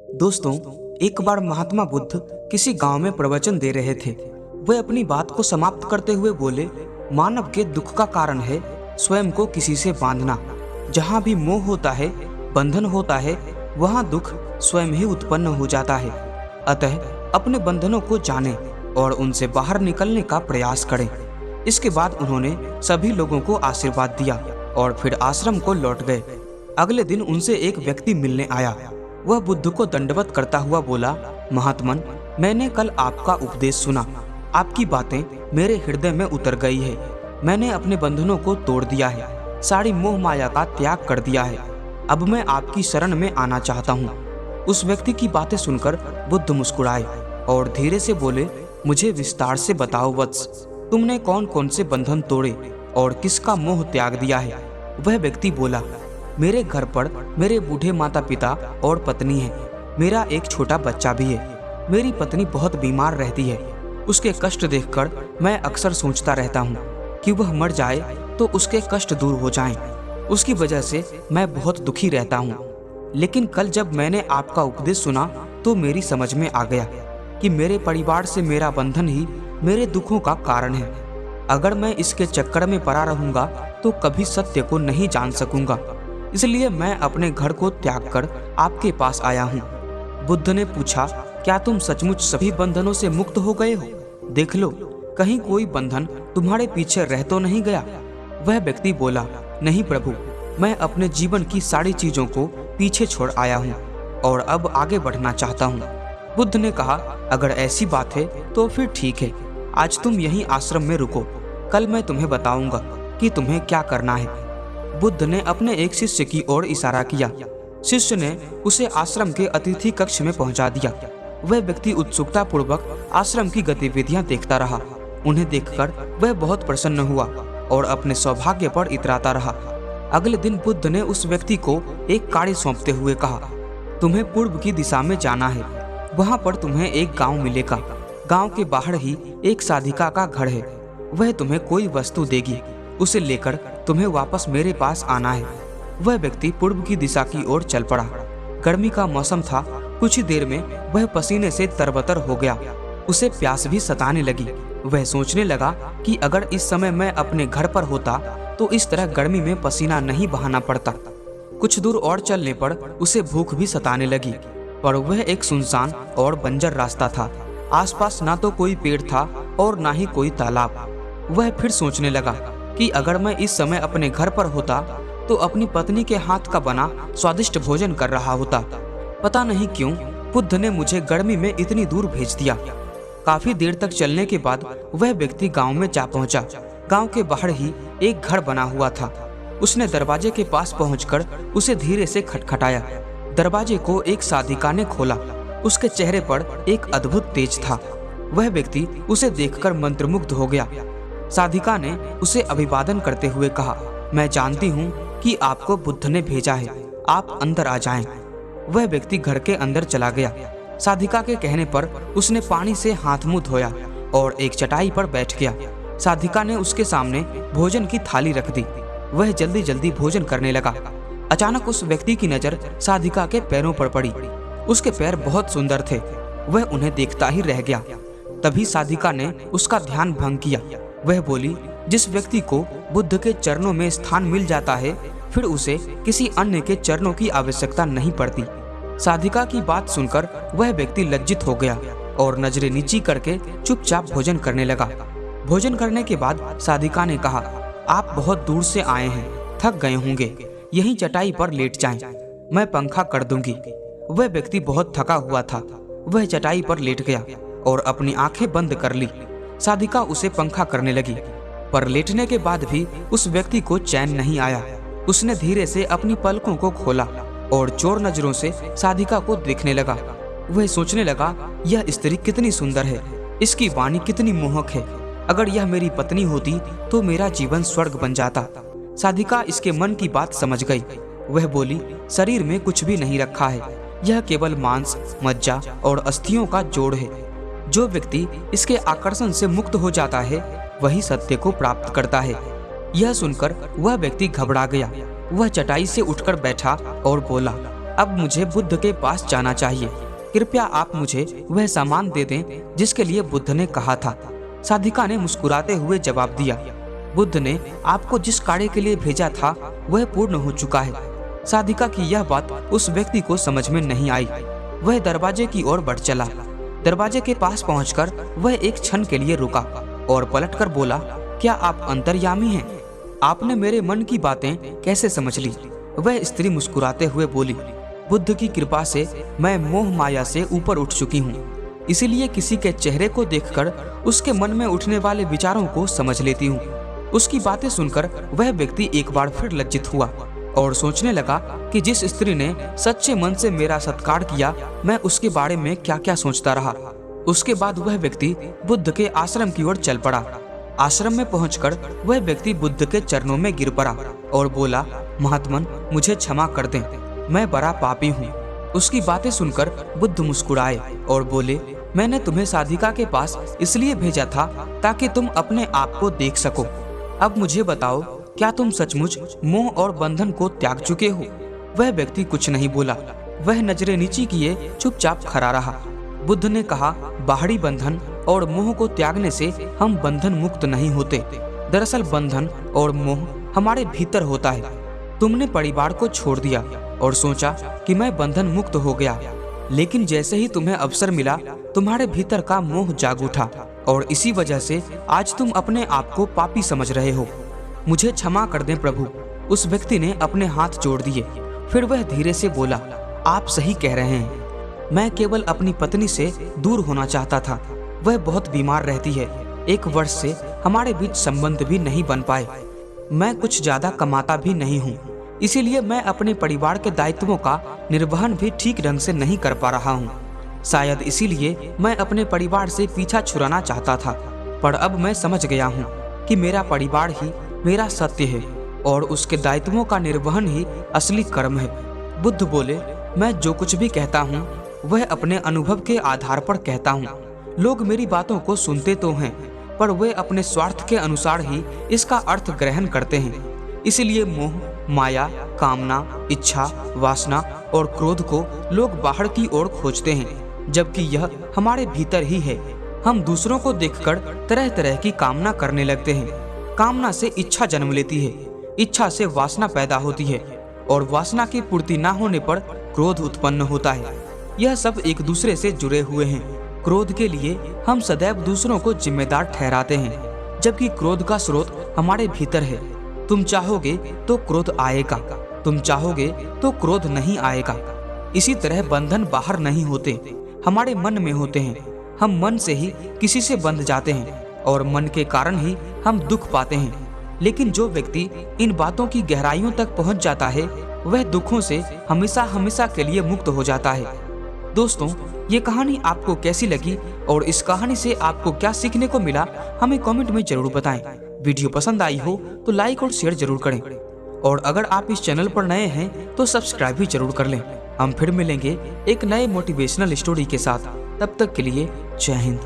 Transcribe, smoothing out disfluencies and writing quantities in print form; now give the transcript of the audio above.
दोस्तों, एक बार महात्मा बुद्ध किसी गांव में प्रवचन दे रहे थे। वे अपनी बात को समाप्त करते हुए बोले, मानव के दुख का कारण है स्वयं को किसी से बांधना। जहां भी मोह होता है, बंधन होता है, वहां दुख स्वयं ही उत्पन्न हो जाता है। अतः अपने बंधनों को जानें और उनसे बाहर निकलने का प्रयास करें। इसके बाद उन्होंने सभी लोगों को आशीर्वाद दिया और फिर आश्रम को लौट गए। अगले दिन उनसे एक व्यक्ति मिलने आया। वह बुद्ध को दंडवत करता हुआ बोला, महात्मन, मैंने कल आपका उपदेश सुना। आपकी बातें मेरे हृदय में उतर गई है। मैंने अपने बंधनों को तोड़ दिया है, सारी मोह माया का त्याग कर दिया है। अब मैं आपकी शरण में आना चाहता हूँ। उस व्यक्ति की बातें सुनकर बुद्ध मुस्कुराए और धीरे से बोले, मुझे विस्तार से बताओ वत्स, तुमने कौन कौन से बंधन तोड़े और किसका मोह त्याग दिया है। वह व्यक्ति बोला, मेरे घर पर मेरे बूढ़े माता पिता और पत्नी है। मेरा एक छोटा बच्चा भी है। मेरी पत्नी बहुत बीमार रहती है। उसके कष्ट देखकर मैं अक्सर सोचता रहता हूँ कि वह मर जाए तो उसके कष्ट दूर हो जाएं। उसकी वजह से मैं बहुत दुखी रहता हूँ। लेकिन कल जब मैंने आपका उपदेश सुना तो मेरी समझ में आ गया कि मेरे परिवार से मेरा बंधन ही मेरे दुखों का कारण है। अगर मैं इसके चक्कर में पड़ा रहूंगा तो कभी सत्य को नहीं जान सकूंगा। इसलिए मैं अपने घर को त्याग कर आपके पास आया हूँ। बुद्ध ने पूछा, क्या तुम सचमुच सभी बंधनों से मुक्त हो गए हो? देख लो, कहीं कोई बंधन तुम्हारे पीछे रह तो नहीं गया। वह व्यक्ति बोला, नहीं प्रभु, मैं अपने जीवन की सारी चीजों को पीछे छोड़ आया हूँ और अब आगे बढ़ना चाहता हूँ। बुद्ध ने कहा, अगर ऐसी बात है तो फिर ठीक है। आज तुम यहीं आश्रम में रुको। कल मैं तुम्हें बताऊंगा कि तुम्हें क्या करना है। बुद्ध ने अपने एक शिष्य की ओर इशारा किया। शिष्य ने उसे आश्रम के अतिथि कक्ष में पहुंचा दिया। वह व्यक्ति उत्सुकता पूर्वक आश्रम की गतिविधियां देखता रहा। उन्हें देखकर वह बहुत प्रसन्न हुआ और अपने सौभाग्य पर इतराता रहा। अगले दिन बुद्ध ने उस व्यक्ति को एक कार्य सौंपते हुए कहा, तुम्हें पूर्व की दिशा में जाना है। वहां पर तुम्हें एक गांव मिलेगा। गांव के बाहर ही एक साधिका का घर है। वह तुम्हें कोई वस्तु देगी। उसे लेकर तुम्हें वापस मेरे पास आना है। वह व्यक्ति पूर्व की दिशा की ओर चल पड़ा। गर्मी का मौसम था। कुछ ही देर में वह पसीने से तरबतर हो गया। उसे प्यास भी सताने लगी। वह सोचने लगा कि अगर इस समय मैं अपने घर पर होता तो इस तरह गर्मी में पसीना नहीं बहाना पड़ता। कुछ दूर और चलने पर उसे भूख भी सताने लगी, पर वह एक सुनसान और बंजर रास्ता था। आसपास ना तो कोई पेड़ था और ना ही कोई तालाब। वह फिर सोचने लगा कि अगर मैं इस समय अपने घर पर होता तो अपनी पत्नी के हाथ का बना स्वादिष्ट भोजन कर रहा होता। पता नहीं क्यों बुद्ध ने मुझे गर्मी में इतनी दूर भेज दिया। काफी देर तक चलने के बाद वह व्यक्ति गांव में जा पहुंचा। गांव के बाहर ही एक घर बना हुआ था। उसने दरवाजे के पास पहुंचकर उसे धीरे से खटखटाया। दरवाजे को एक साधिका ने खोला। उसके चेहरे पर एक अद्भुत तेज था। वह व्यक्ति उसे देखकर मंत्रमुग्ध हो गया। साधिका ने उसे अभिवादन करते हुए कहा, मैं जानती हूँ कि आपको बुद्ध ने भेजा है, आप अंदर आ जाएं। वह व्यक्ति घर के अंदर चला गया। साधिका के कहने पर उसने पानी से हाथ मुंह धोया और एक चटाई पर बैठ गया। साधिका ने उसके सामने भोजन की थाली रख दी। वह जल्दी जल्दी भोजन करने लगा। अचानक उस व्यक्ति की नजर साधिका के पैरों पर पड़ी। उसके पैर बहुत सुंदर थे। वह उन्हें देखता ही रह गया। तभी साधिका ने उसका ध्यान भंग किया। वह बोली, जिस व्यक्ति को बुद्ध के चरणों में स्थान मिल जाता है फिर उसे किसी अन्य के चरणों की आवश्यकता नहीं पड़ती। साधिका की बात सुनकर वह व्यक्ति लज्जित हो गया और नजरें नीची करके चुपचाप भोजन करने लगा। भोजन करने के बाद साधिका ने कहा, आप बहुत दूर से आए हैं, थक गए होंगे, यहीं चटाई पर लेट जाएं, मैं पंखा कर दूंगी। वह व्यक्ति बहुत थका हुआ था। वह चटाई पर लेट गया और अपनी आंखें बंद कर ली। साधिका उसे पंखा करने लगी, पर लेटने के बाद भी उस व्यक्ति को चैन नहीं आया। उसने धीरे से अपनी पलकों को खोला और चोर नजरों से साधिका को देखने लगा। वह सोचने लगा, यह स्त्री कितनी सुंदर है, इसकी वाणी कितनी मोहक है। अगर यह मेरी पत्नी होती तो मेरा जीवन स्वर्ग बन जाता। साधिका इसके मन की बात समझ गई। वह बोली, शरीर में कुछ भी नहीं रखा है, यह केवल मांस, मज्जा और अस्थियों का जोड़ है। जो व्यक्ति इसके आकर्षण से मुक्त हो जाता है वही सत्य को प्राप्त करता है। यह सुनकर वह व्यक्ति घबरा गया। वह चटाई से उठकर बैठा और बोला, अब मुझे बुद्ध के पास जाना चाहिए। कृपया आप मुझे वह सामान दे दें जिसके लिए बुद्ध ने कहा था। साधिका ने मुस्कुराते हुए जवाब दिया, बुद्ध ने आपको जिस कार्य के लिए भेजा था वह पूर्ण हो चुका है। साधिका की यह बात उस व्यक्ति को समझ में नहीं आई। वह दरवाजे की ओर बढ़ चला। दरवाजे के पास पहुंचकर वह एक क्षण के लिए रुका और पलटकर बोला, क्या आप अंतर्यामी हैं? आपने मेरे मन की बातें कैसे समझ ली? वह स्त्री मुस्कुराते हुए बोली, बुद्ध की कृपा से मैं मोह माया से ऊपर उठ चुकी हूँ, इसीलिए किसी के चेहरे को देखकर उसके मन में उठने वाले विचारों को समझ लेती हूँ। उसकी बातें सुनकर वह व्यक्ति एक बार फिर लज्जित हुआ और सोचने लगा कि जिस स्त्री ने सच्चे मन से मेरा सत्कार किया, मैं उसके बारे में क्या क्या सोचता रहा। उसके बाद वह व्यक्ति बुद्ध के आश्रम की ओर चल पड़ा। आश्रम में पहुंचकर वह व्यक्ति बुद्ध के चरणों में गिर पड़ा और बोला, महात्मन, मुझे क्षमा कर दें, मैं बड़ा पापी हूँ। उसकी बातें सुनकर बुद्ध मुस्कुराए और बोले, मैंने तुम्हें साधिका के पास इसलिए भेजा था ताकि तुम अपने आप को देख सको। अब मुझे बताओ, क्या तुम सचमुच मोह और बंधन को त्याग चुके हो? वह व्यक्ति कुछ नहीं बोला। वह नजरें नीची किए चुपचाप खड़ा रहा। बुद्ध ने कहा, बाहरी बंधन और मोह को त्यागने से हम बंधन मुक्त नहीं होते। दरअसल बंधन और मोह हमारे भीतर होता है। तुमने परिवार को छोड़ दिया और सोचा कि मैं बंधन मुक्त हो गया, लेकिन जैसे ही तुम्हें अवसर मिला तुम्हारे भीतर का मोह जाग उठा और इसी वजह से आज तुम अपने आप को पापी समझ रहे हो। मुझे क्षमा कर दें प्रभु। उस व्यक्ति ने अपने हाथ जोड़ दिए। फिर वह धीरे से बोला, आप सही कह रहे हैं, मैं केवल अपनी पत्नी से दूर होना चाहता था। वह बहुत बीमार रहती है। 1 वर्ष से हमारे बीच संबंध भी नहीं बन पाए। मैं कुछ ज्यादा कमाता भी नहीं हूँ, इसीलिए मैं अपने परिवार के दायित्वों का निर्वहन भी ठीक ढंग से नहीं कर पा रहा हूँ। शायद इसीलिए मैं अपने परिवार से पीछा छुड़ाना चाहता था, पर अब मैं समझ गया हूँ कि मेरा परिवार ही मेरा सत्य है और उसके दायित्वों का निर्वहन ही असली कर्म है। बुद्ध बोले, मैं जो कुछ भी कहता हूँ वह अपने अनुभव के आधार पर कहता हूँ। लोग मेरी बातों को सुनते तो हैं, पर वे अपने स्वार्थ के अनुसार ही इसका अर्थ ग्रहण करते हैं। इसलिए मोह, माया, कामना, इच्छा, वासना और क्रोध को लोग बाहर की ओर खोजते हैं, जबकि यह हमारे भीतर ही है। हम दूसरों को देखकर तरह तरह की कामना करने लगते हैं। कामना से इच्छा जन्म लेती है, इच्छा से वासना पैदा होती है और वासना की पूर्ति न होने पर क्रोध उत्पन्न होता है। यह सब एक दूसरे से जुड़े हुए हैं। क्रोध के लिए हम सदैव दूसरों को जिम्मेदार ठहराते हैं, जबकि क्रोध का स्रोत हमारे भीतर है। तुम चाहोगे तो क्रोध आएगा, तुम चाहोगे तो क्रोध नहीं आएगा। इसी तरह बंधन बाहर नहीं होते, हमारे मन में होते हैं। हम मन से ही किसी से बंध जाते हैं और मन के कारण ही हम दुख पाते हैं। लेकिन जो व्यक्ति इन बातों की गहराइयों तक पहुंच जाता है वह दुखों से हमेशा हमेशा के लिए मुक्त हो जाता है। दोस्तों, ये कहानी आपको कैसी लगी और इस कहानी से आपको क्या सीखने को मिला, हमें कमेंट में जरूर बताएं। वीडियो पसंद आई हो तो लाइक और शेयर जरूर करें और अगर आप इस चैनल पर नए हैं तो सब्सक्राइब भी जरूर कर लें। हम फिर मिलेंगे एक नए मोटिवेशनल स्टोरी के साथ। तब तक के लिए जय हिंद।